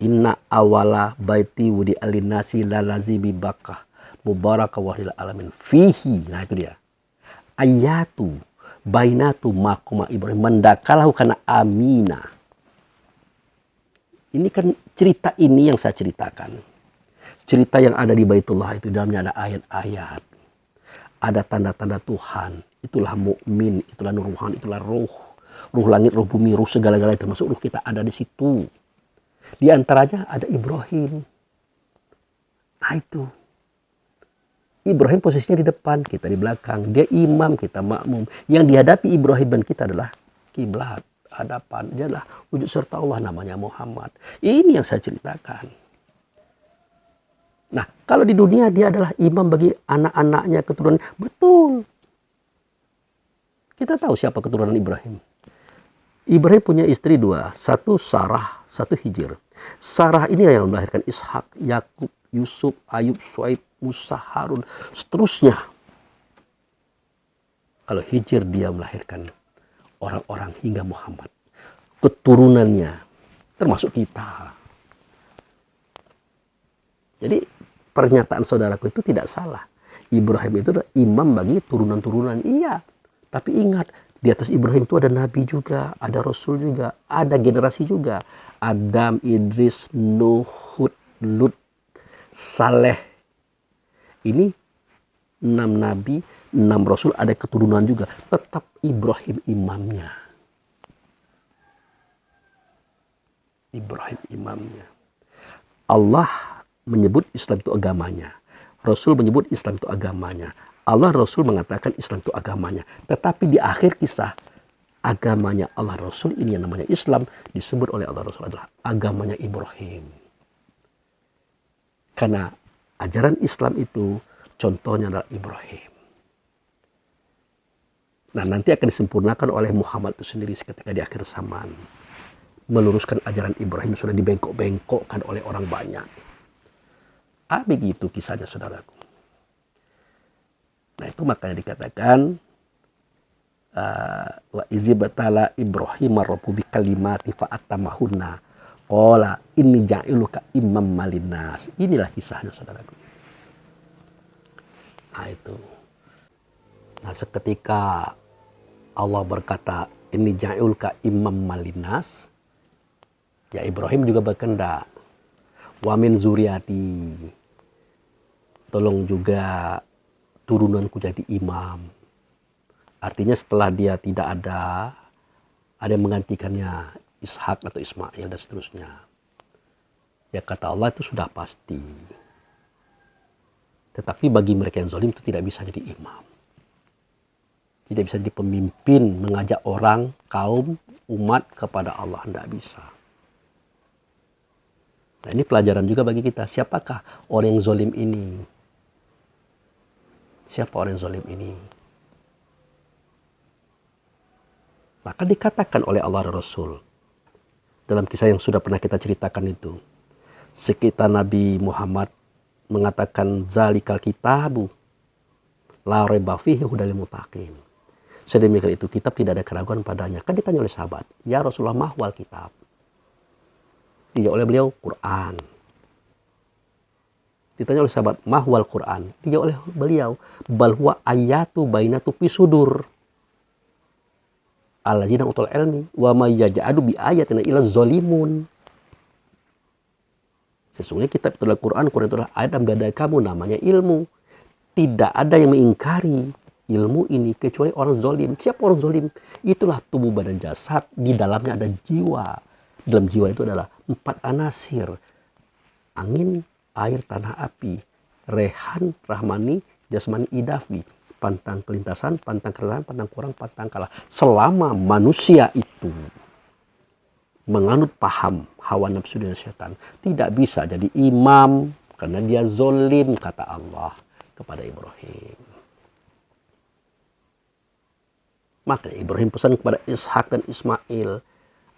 Inna awala baiti wudi alinasi lalazi bibakah mubaraka wahlil alamin fihi. Nah itu dia. Ayatu bainatu makuma Ibrahim mandakalahu kana amina. Ini kan cerita ini yang saya ceritakan. Cerita yang ada di Baitullah itu dalamnya ada ayat-ayat. Ada tanda-tanda Tuhan. Itulah mukmin, itulah nur Tuhan, itulah ruh. Ruh langit, ruh bumi, ruh segala-galanya termasuk ruh kita ada di situ. Di antaranya ada Ibrahim. Nah itu. Ibrahim posisinya di depan, kita di belakang. Dia imam, kita makmum. Yang dihadapi Ibrahim dan kita adalah kiblat, hadapan. Dia adalah wujud serta Allah, namanya Muhammad. Ini yang saya ceritakan. Nah, kalau di dunia dia adalah imam bagi anak-anaknya, keturunan. Betul. Kita tahu siapa keturunan Ibrahim. Ibrahim punya istri dua. Satu Sarah, satu Hijir. Sarah ini yang melahirkan Ishak, Yakub, Yusuf, Ayub, Suaib, Musa, Harun, seterusnya. Kalau Hijir dia melahirkan orang-orang hingga Muhammad. Keturunannya, termasuk kita. Jadi pernyataan saudaraku itu tidak salah. Ibrahim itu adalah imam bagi turunan-turunan. Iya, tapi ingat, di atas Ibrahim itu ada Nabi juga, ada Rasul juga, ada generasi juga. Adam, Idris, Nuh, Hud, Lut, Saleh. Ini 6 Nabi, 6 Rasul, ada keturunan juga. Tetap Ibrahim imamnya. Ibrahim imamnya. Allah menyebut Islam itu agamanya. Rasul menyebut Islam itu agamanya. Allah Rasul mengatakan Islam itu agamanya. Tetapi di akhir kisah, agamanya Allah Rasul ini yang namanya Islam disebut oleh Allah Rasul adalah agamanya Ibrahim. Karena ajaran Islam itu contohnya adalah Ibrahim. Nah, nanti akan disempurnakan oleh Muhammad itu sendiri ketika di akhir zaman. Meluruskan ajaran Ibrahim sudah dibengkok-bengkokkan oleh orang banyak. Begitu kisahnya saudaraku. Nah itu makanya dikatakan wa izibtala Ibrahim rabbuhu bikalimati fa'atamahunna qala inni ja'iluka imam malinas. Inilah kisahnya saudaraku. Nah itu. Nah seketika Allah berkata inni ja'iluka imam malinas, ya Ibrahim juga berkehendak wa min zuriati, tolong juga turunanku jadi imam. Artinya setelah dia tidak ada yang menggantikannya, Ishak atau Ismail dan seterusnya. Ya kata Allah itu sudah pasti. Tetapi bagi mereka yang zalim itu tidak bisa jadi imam. Tidak bisa jadi pemimpin, mengajak orang, kaum, umat kepada Allah. Tidak bisa. Nah ini pelajaran juga bagi kita. Siapakah orang yang zalim ini? Siapa orang yang zalim ini? Maka dikatakan oleh Allah dan Rasul dalam kisah yang sudah pernah kita ceritakan itu, sekitar Nabi Muhammad mengatakan zalikal kitabu la raiba fihi hudal lil muttaqin. Sedemikian itu kitab tidak ada keraguan padanya. Kan ditanya oleh sahabat, ya Rasulullah mahwal kitab? Dijawab oleh beliau Quran. Ditanya oleh sahabat, mahwal Quran? Dijawab oleh beliau, bal huwa ayatu bainatu fi sudur allazina utul ilmi wa may yaj'adu bi ayatina ila zalimun. Sesungguhnya kitab itu adalah Quran, Quran itu adalah ayat dalam dada kamu, namanya ilmu. Tidak ada yang mengingkari ilmu ini kecuali orang zalim. Siapa orang zalim? Itulah tubuh badan jasad, di dalamnya ada jiwa. Dalam jiwa itu adalah 4 anasir. Angin, air, tanah, api. Rehan, rahmani, jasmani, idafi. Pantang kelintasan, pantang kelelahan, pantang kurang, pantang kalah. Selama manusia itu menganut paham hawa nafsu dan setan, tidak bisa jadi imam karena dia zolim, kata Allah kepada Ibrahim. Maka Ibrahim pesan kepada Ishak dan Ismail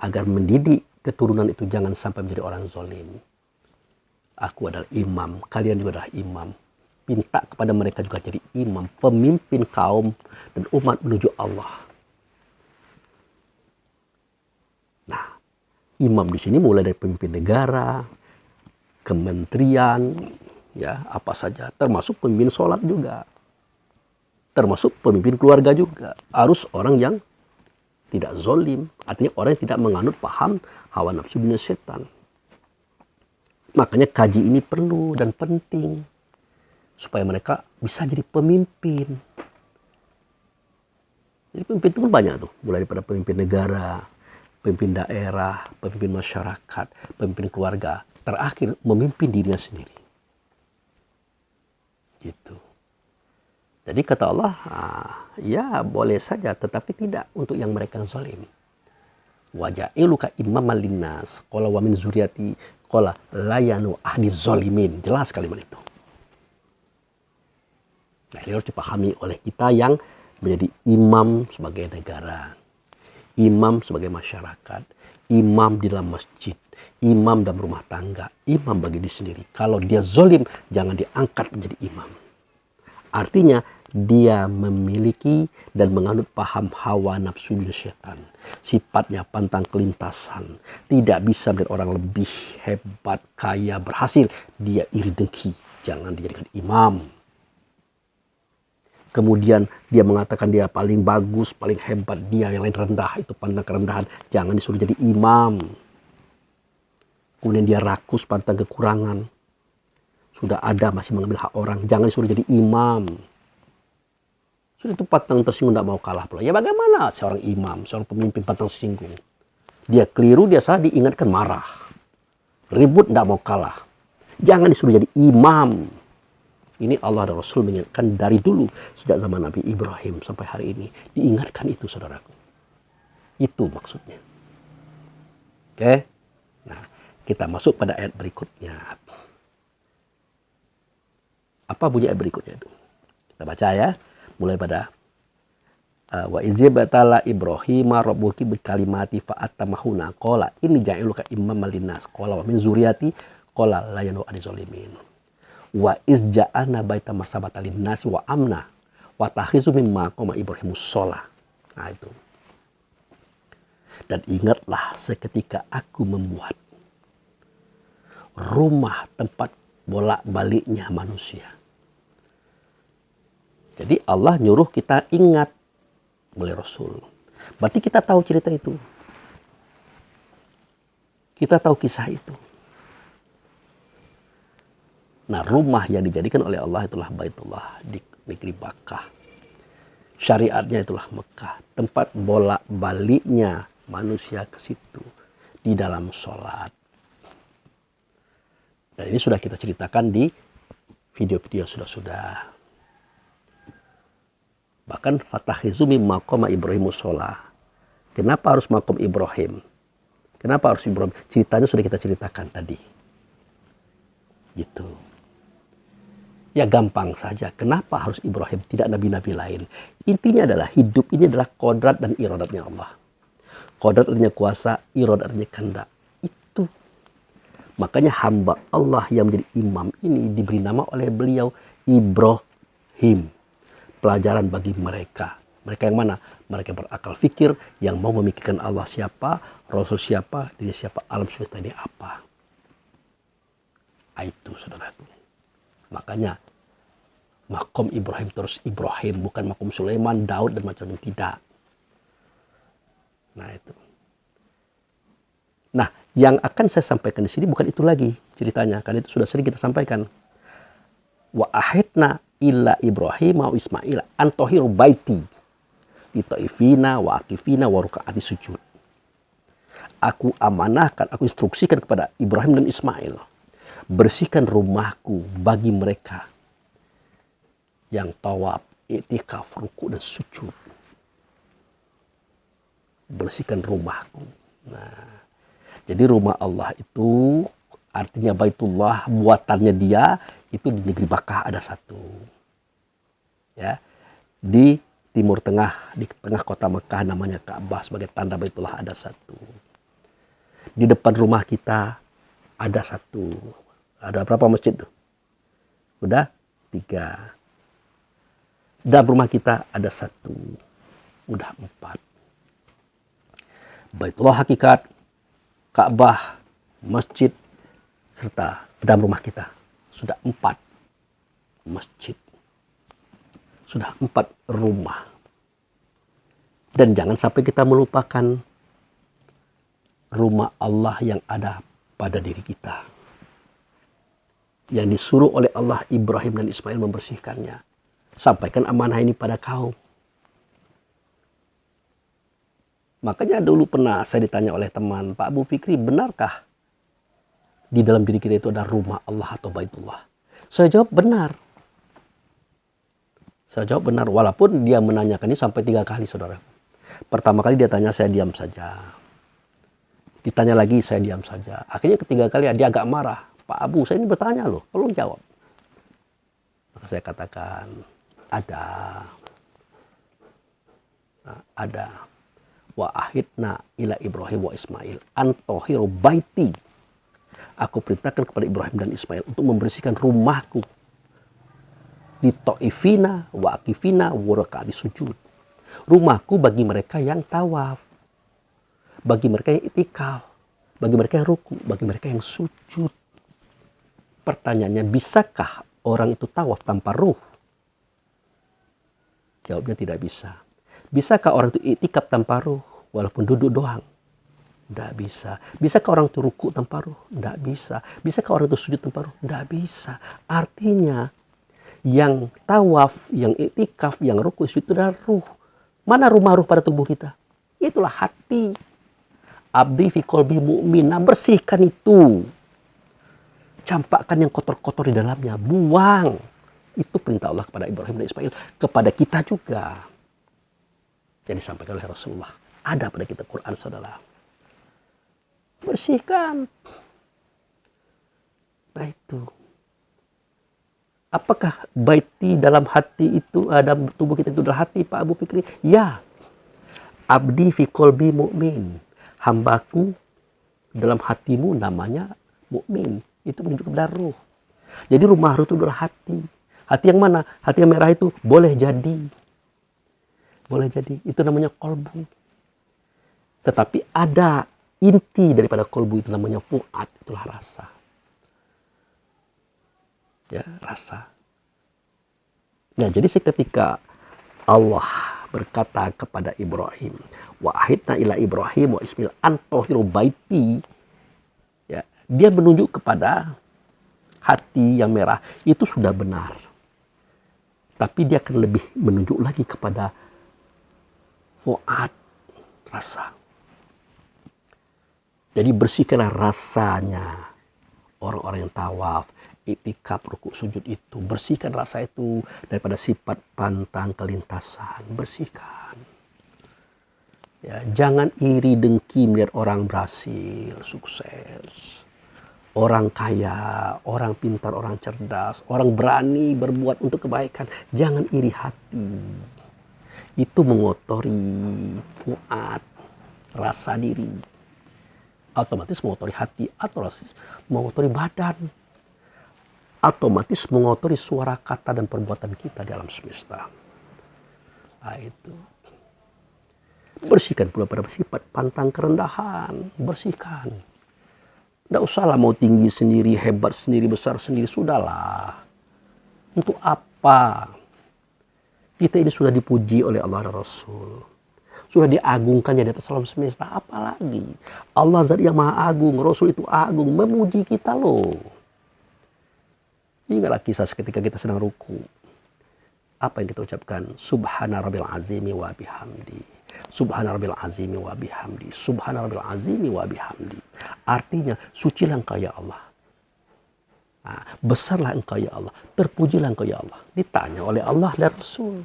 agar mendidik keturunan itu jangan sampai menjadi orang zolim. Aku adalah imam, kalian juga adalah imam. Minta kepada mereka juga jadi imam, pemimpin kaum dan umat menuju Allah. Nah, imam di sini mulai dari pemimpin negara, kementerian, ya apa saja, termasuk pemimpin sholat juga, termasuk pemimpin keluarga juga. Harus orang yang tidak zolim, artinya orang yang tidak menganut paham hawa nafsu dunia setan. Makanya kaji ini perlu dan penting supaya mereka bisa jadi pemimpin. Jadi pemimpin itu banyak tuh, mulai daripada pemimpin negara, pemimpin daerah, pemimpin masyarakat, pemimpin keluarga, terakhir memimpin dirinya sendiri. Gitu. Jadi kata Allah, ya boleh saja, tetapi tidak untuk yang mereka yang zalim. Waja'iluka imaman linnas, qala wa min zuriyati, qala layanu ahdi zalimin. Jelas kalimat itu. Nah, ini harus dipahami oleh kita yang menjadi imam sebagai negara, imam sebagai masyarakat, imam di dalam masjid, imam dalam rumah tangga, imam bagi diri sendiri. Kalau dia zalim, jangan diangkat menjadi imam. Artinya dia memiliki dan menganut paham hawa nafsu syaitan. Sifatnya pantang kelintasan. Tidak bisa melihat orang lebih hebat, kaya, berhasil. Dia iri dengki. Jangan dijadikan imam. Kemudian dia mengatakan dia paling bagus, paling hebat. Dia yang lain rendah. Itu pantang kerendahan. Jangan disuruh jadi imam. Kemudian dia rakus, pantang kekurangan. Sudah ada masih mengambil hak orang. Jangan disuruh jadi imam. Sudah itu pantang tersinggung, tidak mau kalah pula. Ya bagaimana seorang imam, seorang pemimpin pantang tersinggung? Dia keliru, dia salah, diingatkan marah. Ribut, tidak mau kalah. Jangan disuruh jadi imam. Ini Allah dan Rasul mengingatkan dari dulu. Sejak zaman Nabi Ibrahim sampai hari ini. Diingatkan itu, saudaraku. Itu maksudnya. Oke? Nah, kita masuk pada ayat berikutnya. Apa bunyi ayat berikutnya itu? Kita baca ya. Mulai pada wa izibtala Ibrahim rabbuki bikalimati fa atamahuna qala inni ja'iluka imaman linnas qala wa min zuriyati qala la yanu adzalimin wa izja'ana baita masabata linnas wa amna wa takhizu mimma qama Ibrahimus shalah. Nah itu. Dan ingatlah seketika aku membuat rumah tempat bolak-baliknya manusia. Jadi Allah nyuruh kita ingat oleh Rasul. Berarti kita tahu cerita itu. Kita tahu kisah itu. Nah, rumah yang dijadikan oleh Allah itulah Baitullah di negeri Makkah. Syariatnya itulah Mekah. Tempat bolak-baliknya manusia ke situ. Di dalam sholat. Dan ini sudah kita ceritakan di video-video sudah. Bahkan fatakhizu mimma qama Ibrahimus shalah. Kenapa harus makom Ibrahim? Kenapa harus Ibrahim? Ceritanya sudah kita ceritakan tadi. Gitu. Ya gampang saja. Kenapa harus Ibrahim? Tidak nabi-nabi lain. Intinya adalah hidup ini adalah kodrat dan iradatnya Allah. Kodrat artinya kuasa, iradat artinya kehendak. Itu. Makanya hamba Allah yang menjadi imam ini diberi nama oleh beliau Ibrahim. Pelajaran bagi mereka. Mereka yang mana? Mereka yang berakal fikir, yang mau memikirkan Allah siapa, Rasul siapa, diri siapa, alam semesta ini apa. Itu saudaraku. Makanya makom Ibrahim terus Ibrahim, bukan makom Sulaiman, Daud dan macam-macam, tidak. Nah itu. Nah, yang akan saya sampaikan di sini bukan itu lagi ceritanya, karena itu sudah sering kita sampaikan. Wa ahidna illa Ibrahim wa Ismail antohiru baiti litaifina wa akifina wa rukaati sujud. Aku amanahkan, aku instruksikan kepada Ibrahim dan Ismail, bersihkan rumahku bagi mereka yang tawaf, i'tikaf, ruku dan sujud. Bersihkan rumahku. Nah, jadi rumah Allah itu artinya Baitullah, buatannya dia itu di negeri Makkah ada satu. Ya. Di Timur Tengah, di tengah kota Makkah namanya Ka'bah sebagai tanda Baitullah ada satu. Di depan rumah kita ada satu Ada berapa masjid tuh? Udah 3. Dalam rumah kita ada 1. Udah 4. Baitullah hakikat, Ka'bah, masjid, serta dalam rumah kita. Sudah 4 masjid. Sudah 4 rumah. Dan jangan sampai kita melupakan rumah Allah yang ada pada diri kita. Yang disuruh oleh Allah Ibrahim dan Ismail membersihkannya. Sampaikan amanah ini pada kaum. Makanya dulu pernah saya ditanya oleh teman, Pak Abu Fikri, benarkah di dalam diri kita itu ada rumah Allah atau Baitullah? Saya jawab benar. Saya jawab benar, walaupun dia menanyakan ini sampai 3 kali, saudara. Pertama kali dia tanya, saya diam saja. Ditanya lagi, saya diam saja. Akhirnya ketiga kali dia agak marah. Pak Abu, saya ini bertanya loh, tolong jawab. Maka saya katakan, ada. Nah, ada. Wa ahidna ila Ibrahim wa Ismail antohiru baiti. Aku perintahkan kepada Ibrahim dan Ismail untuk membersihkan rumahku. Di ta'ifina wa akifina wa rakaati sujud. Rumahku bagi mereka yang tawaf. Bagi mereka yang itikaf. Bagi mereka yang ruku. Bagi mereka yang sujud. Pertanyaannya, bisakah orang itu tawaf tanpa ruh? Jawabnya tidak bisa. Bisakah orang itu itikaf tanpa ruh walaupun duduk doang? Tidak bisa. Bisakah orang itu ruku tanpa ruh? Tidak bisa. Bisakah orang itu sujud tanpa ruh? Tidak bisa. Artinya yang tawaf, yang itikaf, yang ruku, sujud itu adalah ruh. Mana rumah ruh pada tubuh kita? Itulah hati. Abdi fi qalbi mu'min. Nah, bersihkan itu. Campakkan yang kotor-kotor di dalamnya. Buang. Itu perintah Allah kepada Ibrahim dan Ismail. Kepada kita juga. Yang disampaikan oleh Rasulullah. Ada pada kita Quran, saudara. Bersihkan. Nah itu. Apakah baiti dalam hati itu, dalam tubuh kita itu adalah hati, Pak Abu Fikri? Ya. Abdi fi qalbi mu'min. Hambaku dalam hatimu namanya mukmin. Itu menunjukkan kepada ruh. Jadi rumah ruh itu adalah hati. Hati yang mana? Hati yang merah itu boleh jadi. Boleh jadi. Itu namanya kolbu. Tetapi ada inti daripada kolbu itu namanya fu'ad. Itulah rasa. Ya, rasa. Nah, jadi seketika Allah berkata kepada Ibrahim, wa ahidna ila Ibrahim wa Ismail antohiru baiti. Ya, dia menunjuk kepada hati yang merah itu sudah benar. Tapi dia akan lebih menunjuk lagi kepada fu'ad, rasa. Jadi bersihkanlah rasanya orang-orang yang tawaf, itikaf, rukuk, sujud itu. Bersihkan rasa itu daripada sifat pantang kelintasan. Bersihkan. Ya, jangan iri dengki melihat orang berhasil, sukses. Orang kaya, orang pintar, orang cerdas, orang berani berbuat untuk kebaikan. Jangan iri hati. Itu mengotori fuad, rasa diri. Otomatis mengotori hati, atau mengotori badan. Otomatis mengotori suara kata dan perbuatan kita di alam semesta. Nah, itu. Bersihkan pula pada sifat pantang kerendahan. Bersihkan. Tidak usahlah mau tinggi sendiri, hebat sendiri, besar sendiri. Sudahlah. Untuk apa? Kita ini sudah dipuji oleh Allah dan Rasul. Sudah diagungkannya di atas alam semesta. Apalagi? Allah zat yang maha agung. Rasul itu agung. Memuji kita loh. Ingatlah kisah ketika kita sedang ruku. Apa yang kita ucapkan? Subhana rabbil azimi wa bihamdi. Subhana rabbil azimi wa bihamdi. Subhana rabbil azimi wa bihamdi. Artinya, sucilah engkau ya Allah. Nah, besarlah engkau ya Allah. Terpujilah engkau ya Allah. Ditanya oleh Allah dan Rasul.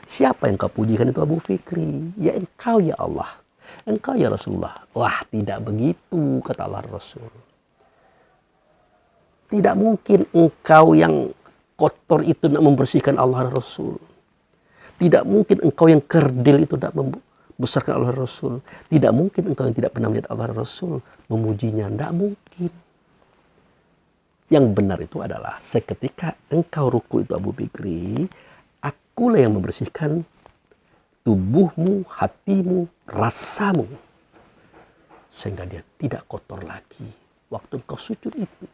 Siapa yang kau pujikan itu Abu Fikri? Ya engkau ya Allah. Engkau ya Rasulullah. Wah, tidak begitu kata Allah Rasul. Tidak mungkin engkau yang kotor itu nak membersihkan Allah dan Rasul. Tidak mungkin engkau yang kerdil itu nak membesarkan Allah dan Rasul. Tidak mungkin engkau yang tidak pernah melihat Allah dan Rasul memujinya. Tidak mungkin. Yang benar itu adalah seketika engkau ruku itu Abu Fikri, akulah yang membersihkan tubuhmu, hatimu, rasamu. Sehingga dia tidak kotor lagi waktu engkau sujud itu.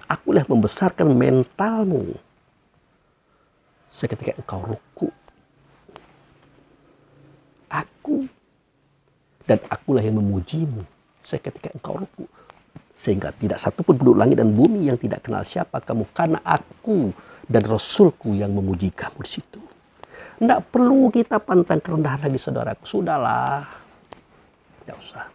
Akulah yang membesarkan mentalmu seketika engkau ruku. Aku dan akulah yang memujimu seketika engkau ruku. Sehingga tidak satupun penduduk langit dan bumi yang tidak kenal siapa kamu. Karena aku dan Rasulku yang memuji kamu di situ. Tidak perlu kita pantang kerendahan lagi saudaraku. Sudahlah. Tidak usah.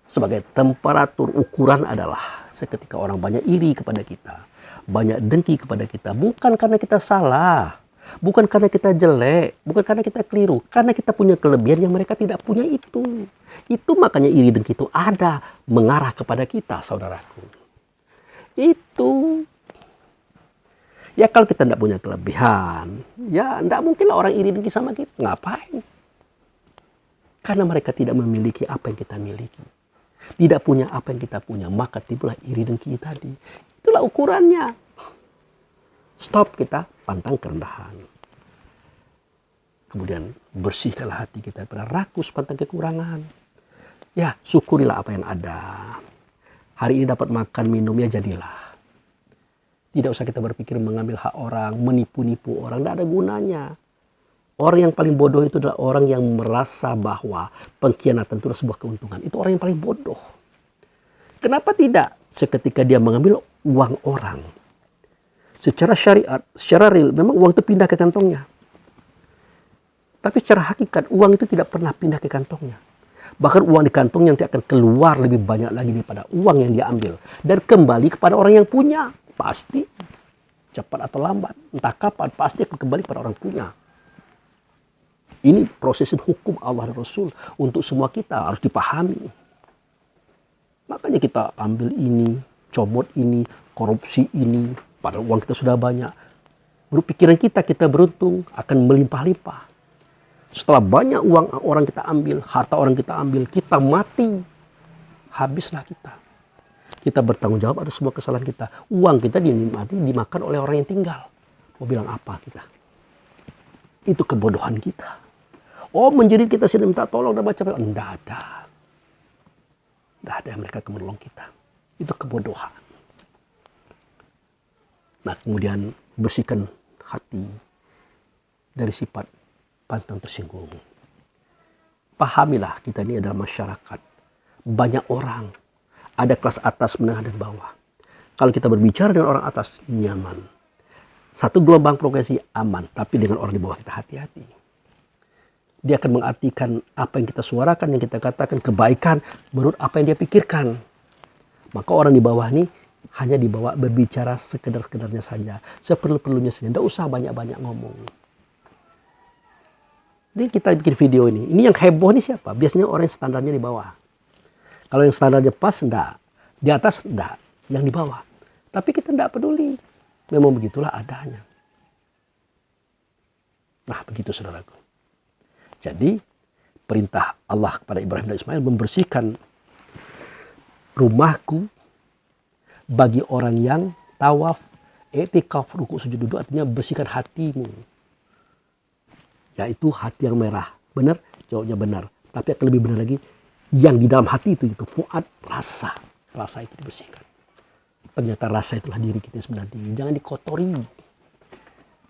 Sebagai temperatur ukuran adalah seketika orang banyak iri kepada kita. Banyak dengki kepada kita. Bukan karena kita salah. Bukan karena kita jelek. Bukan karena kita keliru. Karena kita punya kelebihan yang mereka tidak punya itu. Itu makanya iri dengki itu ada mengarah kepada kita, saudaraku. Itu. Ya kalau kita tidak punya kelebihan, ya tidak mungkinlah orang iri dengki sama kita. Ngapain? Karena mereka tidak memiliki apa yang kita miliki. Tidak punya apa yang kita punya, maka timbullah iri dengki tadi. Itulah ukurannya. Stop kita pantang kerendahan. Kemudian bersihkanlah hati kita daripada rakus pantang kekurangan. Ya, syukurilah apa yang ada. Hari ini dapat makan, minum, ya jadilah. Tidak usah kita berpikir mengambil hak orang, menipu-nipu orang. Tidak ada gunanya. Orang yang paling bodoh itu adalah orang yang merasa bahwa pengkhianatan itu adalah sebuah keuntungan. Itu orang yang paling bodoh. Kenapa tidak? Seketika dia mengambil uang orang. Secara syariat, secara real, memang uang itu pindah ke kantongnya. Tapi secara hakikat, uang itu tidak pernah pindah ke kantongnya. Bahkan uang di kantongnya nanti akan keluar lebih banyak lagi daripada uang yang dia ambil. Dan kembali kepada orang yang punya. Pasti. Cepat atau lambat. Entah kapan. Pasti akan kembali kepada orang punya. Ini proses hukum Allah dan Rasul. Untuk semua kita harus dipahami. Makanya kita ambil ini. Comot ini. Korupsi ini. Padahal uang kita sudah banyak. Berpikiran kita beruntung. Akan melimpah-limpah. Setelah banyak uang orang kita ambil, harta orang kita ambil, kita mati. Habislah kita. Kita bertanggung jawab atas semua kesalahan kita. Uang kita dinikmati, dimakan oleh orang yang tinggal. Mau bilang apa kita? Itu kebodohan kita. Oh, menjerit kita sini minta tolong dan macam-macam. Tidak ada. Tidak ada yang mereka akan menolong kita. Itu kebodohan. Nah, kemudian bersihkan hati dari sifat pantang tersinggung. Pahamilah kita ini adalah masyarakat. Banyak orang. Ada kelas atas, menengah, dan bawah. Kalau kita berbicara dengan orang atas, nyaman. Satu gelombang progresi aman. Tapi dengan orang di bawah kita hati-hati. Dia akan mengartikan apa yang kita suarakan, yang kita katakan, kebaikan menurut apa yang dia pikirkan. Maka orang di bawah ini hanya dibawa berbicara sekedar-sekedarnya saja. Seperlu-perlunya saja. Tidak usah banyak-banyak ngomong. Jadi kita bikin video ini. Ini yang heboh ini siapa? Biasanya orang yang standarnya di bawah. Kalau yang standarnya pas, enggak. Di atas, enggak. Yang di bawah. Tapi kita enggak peduli. Memang begitulah adanya. Nah, begitu saudaraku. Jadi, perintah Allah kepada Ibrahim dan Ismail membersihkan rumahku bagi orang yang tawaf, i'tikaf, ruku, sujud, duduk, artinya bersihkan hatimu. Yaitu hati yang merah. Benar? Jawabnya benar. Tapi akan lebih benar lagi, yang di dalam hati itu fuad, rasa. Rasa itu dibersihkan. Ternyata rasa itulah diri kita sebenarnya. Jangan dikotori.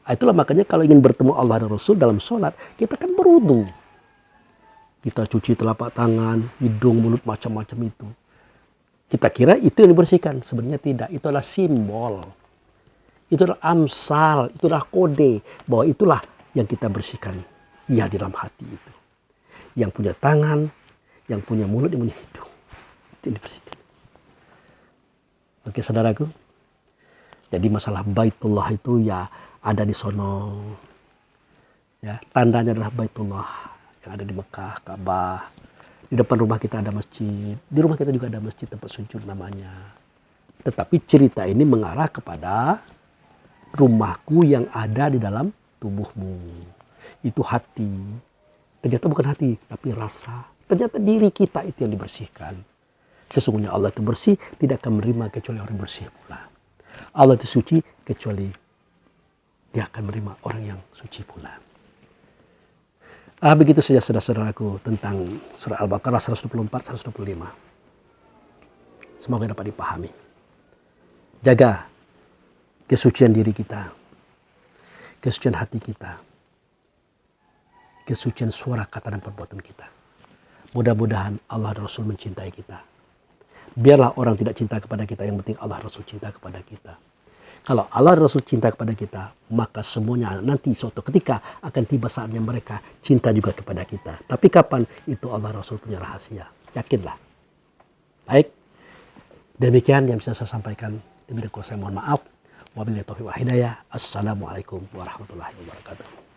Itulah makanya kalau ingin bertemu Allah dan Rasul dalam sholat, kita kan berwudu. Kita cuci telapak tangan, hidung, mulut, macam-macam itu. Kita kira itu yang dibersihkan. Sebenarnya tidak. Itu adalah simbol. Itu adalah amsal. Itu adalah kode. Bahwa itulah yang kita bersihkan. Ya, di dalam hati itu. Yang punya tangan, yang punya mulut, yang punya hidung. Itu yang dibersihkan. Oke saudaraku. Jadi masalah Baitullah itu ya ada di sono. Ya, tandanya adalah Baitullah yang ada di Mekah, Ka'bah. Di depan rumah kita ada masjid. Di rumah kita juga ada masjid tempat sujud namanya. Tetapi cerita ini mengarah kepada rumahku yang ada di dalam tubuhmu. Itu hati. Ternyata bukan hati, tapi rasa. Ternyata diri kita itu yang dibersihkan. Sesungguhnya Allah itu bersih, tidak akan menerima kecuali orang bersih pula. Allah itu suci, kecuali dia akan menerima orang yang suci pula. Begitu saja saudara-saudaraku tentang surah Al-Baqarah 124-125. Semoga dapat dipahami. Jaga kesucian diri kita, kesucian hati kita, kesucian suara, kata, dan perbuatan kita. Mudah-mudahan Allah dan Rasul mencintai kita. Biarlah orang tidak cinta kepada kita, yang penting Allah dan Rasul cinta kepada kita. Kalau Allah dan Rasul cinta kepada kita, maka semuanya nanti suatu ketika akan tiba saatnya mereka cinta juga kepada kita. Tapi kapan? Itu Allah dan Rasul punya rahasia. Yakinlah. Baik. Demikian yang bisa saya sampaikan. Demikian saya mohon maaf. Wabillahi taufiq wal hidayah. Assalamualaikum warahmatullahi wabarakatuh.